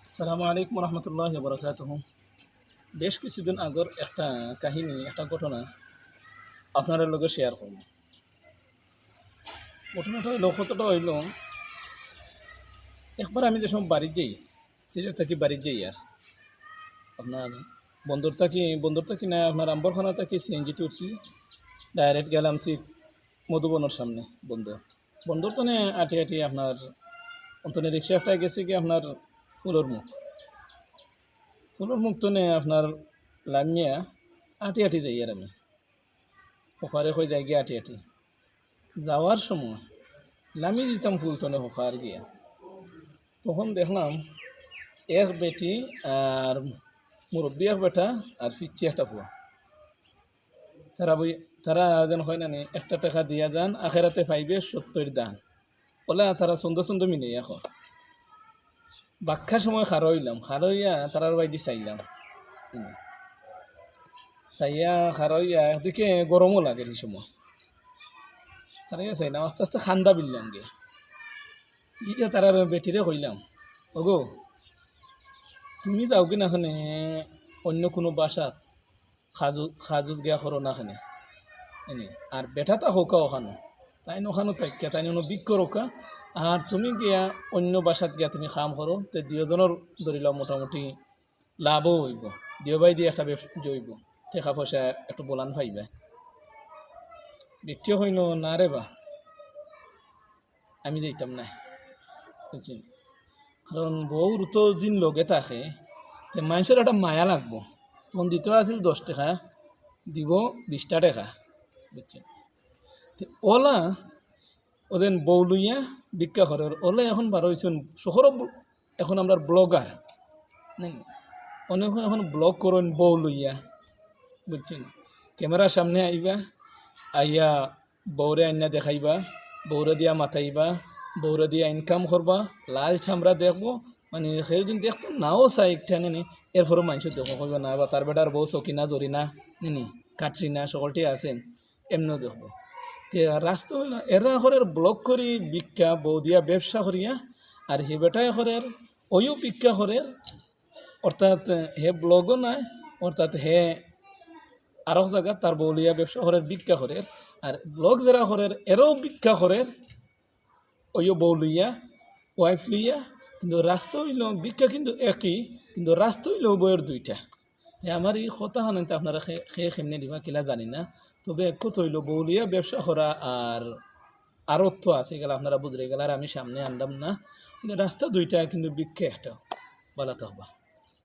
আসসালামু আলাইকুম রহমতুল্লাহ বরকাতুহ। বেশ কিছুদিন আগর একটা কাহিনী, একটা ঘটনা আপনার লগে শেয়ার করব। ঘটনাটা হইল, কতটা হইল, একবার আমি যে সময় বাড়ির যাই, সিলেট থাকি বাড়ির যাই, আর আপনার বন্দর থাকি না, আপনার আম্বরখানা থাকি সিএনজি উঠছি, ডাইরেক্ট গেলাম মধুবনের সামনে। বন্দর তো আটি আটি আপনার অন্তনে রিক্সা একটা গেছে কি আপনার ফুলের মুখ তো আপনার লামিয়া আটি আটি যাই, আর আমি ওফারে হয়ে যাই গিয়ে আটি আটি যাওয়ার সময় লামি দিতাম ফুলতনে হোফার গিয়া। তখন দেখলাম এক বেটি আর মুরব্বী এক বেটা আর ফিচ্ছি একটা ফুয়া। তারা যেন হয় না একটা টাকা দিয়া যান, আখেরাতে পাইবে 70 দান। ওলা তারা সুন্দর সুন্দর মিলে এখন বাক্ষার সময় খারইয়া তারার বাইদি চাইলাম। চাইয়া খারইয়া একদিকে গরমও লাগে এই সময়। খারইয়া চাইলাম, আস্তে আস্তে খান্দা বিললাম গে। ইটা তারার বেটিরে কইলাম, ওগো তুমি যাও কি না খানে অন্য কোনো বাসাত খাজুজ গিয়া করো না খানে এনে, আর বেটা তা হোকা ওখানো, তাই ওখানো তাইকা তাই বিক্ষ রোকা, আর তুমি গিয়া অন্য বাসাত গিয়া তুমি কাম করো, তো দুজনের ধরিলাম মোটামুটি লাভও হইব, দিও দিয়ে একটা ব্যবসা হইব, টাকা পয়সা একটু বলান পাইবে। ব্যক্তিও হইল না রে বা, আমি যাইতাম না, বুঝছেন? কারণ বউর তো দিন লগে থাকে, তো মানুষের একটা মায়া লাগবো। তখন দিতে আছিল 10 টাকা, দিব 20 টাকা, বুঝছেন? ওলা ওদের বউ লইয়া ভিক্ষা করে, ওলা এখন বার হয়েছেন শহর, এখন আমরা ব্লগার, অনেক এখন ব্লগ করেন বউ লইয়া, বুঝছেন? ক্যামেরার সামনে আইবা, আইয়া বউরে আইনা দেখাইবা, বউরে দিয়া মাথাইবা, বউরে দিয়া ইনকাম করবা, লাল ছামড়া দেখবো, মানে সেদিন দেখতো নাও চাই একটানে নি, এরপরও মানুষ দেখো করবে না, বা তার বেটার বউ চকিনা জরিনা নি কাটরিনা সকলটি আছেন, এমনিও দেখবো। রাস্তা হইল এরা ঘরের ব্লক করি ভিক্ষা বউ দিয়া ব্যবসা করিয়া, আর হে বেটায় ঘরের ওইও ভিক্ষা ঘরের, অর্থাৎ হে ব্লগও নাই, অর্থাৎ হে আরো জায়গা তার বউলিয়া ব্যবসা ঘরের ভিক্ষা ঘরের, আর ব্লগ যারা ঘরের এরাও ভিক্ষা ঘরের, ওইও বউ লইয়া ওয়াইফ লইয়া, কিন্তু রাস্তা হইল ভিক্ষা কিন্তু একই, কিন্তু রাস্তা হইল বইয়ের দুইটা। আমার এই কথা হানতে আপনারা খেয়ে খেমনে দিবা কিলা জানি না, তবে এক কথা হইল বউলিয়া ব্যবসা করা আর অর্থ আছে গেলে আপনারা বুঝলে গেলে, আর আমি সামনে আনলাম না, কিন্তু রাস্তা দুইটা, কিন্তু ভিক্ষা একটা, বলা তো হবা।